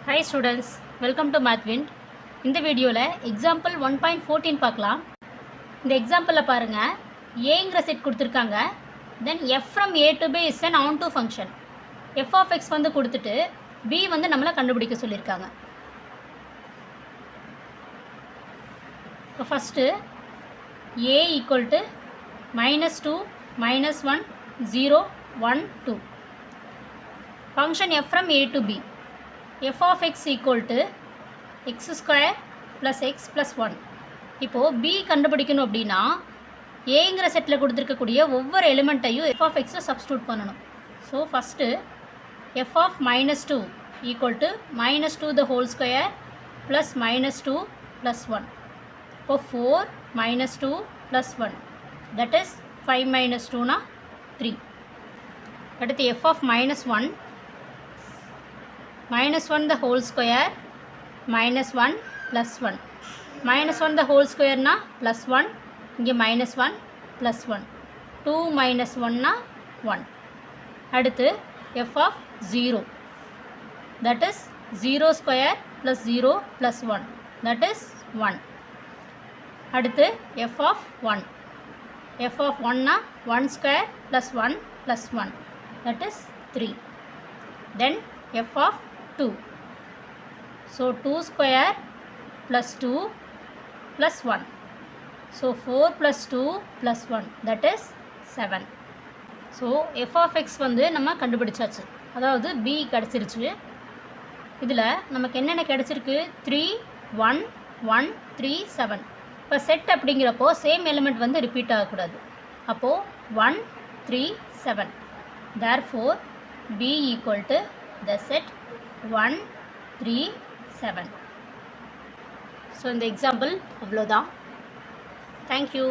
Hi students, welcome to MathWind. இந்த வீடியோவில் example 1.14 பார்க்கலாம். இந்த எக்ஸாம்பிளில் பாருங்கள், ஏங்கிற செட் கொடுத்துருக்காங்க. Then F from A to B is an onto function. F of X வந்து கொடுத்துட்டு பி வந்து நம்மளை கண்டுபிடிக்க சொல்லியிருக்காங்க. இப்போ first A equal to -2, -1, 0, 1, 2. Function F from A to B. f of x equal to x square plus x plus 1. இப்போது b கண்டுபிடிக்கணும் அப்படின்னா ஏங்கிற செட்டில் கொடுத்துருக்கக்கூடிய ஒவ்வொரு எலிமெண்ட்டையும் f of x'ல சப்ஸ்டியூட் பண்ணணும். So first f of -2 equal to -2 the whole square plus -2 plus 1. இப்போ 4 -2 plus 1 that is 5 minus 2 னா 3. அடுத்து f of -1 -1 the whole square -1 plus 1. -1 the whole square na plus 1, இங்கே -1 plus 1. 2 minus 1 na 1. அடுத்து f of 0 that is 0 square plus 0 plus 1 that is 1. அடுத்து f of 1. f of 1 na 1 square plus 1 plus 1 that is 3. Then f of 2. So 2 square plus 2 plus 1. So 4 plus 2 plus 1 that is 7. So f of x வந்து நம்ம கண்டுபிடிச்சாச்சு, அதாவது b கிடச்சிருச்சு. இதில் நமக்கு என்னென்ன கிடச்சிருக்கு? 3, 1, 1, 3, 7. இப்போ செட் அப்படிங்கிறப்போ சேம் எலிமெண்ட் வந்து ரிப்பீட் ஆகக்கூடாது. அப்போது 1, 3, 7. Therefore b equal to the set 1, 3, 7. So இந்த எக்ஸாம்பிள் அவ்வளோதான். தேங்க்யூ.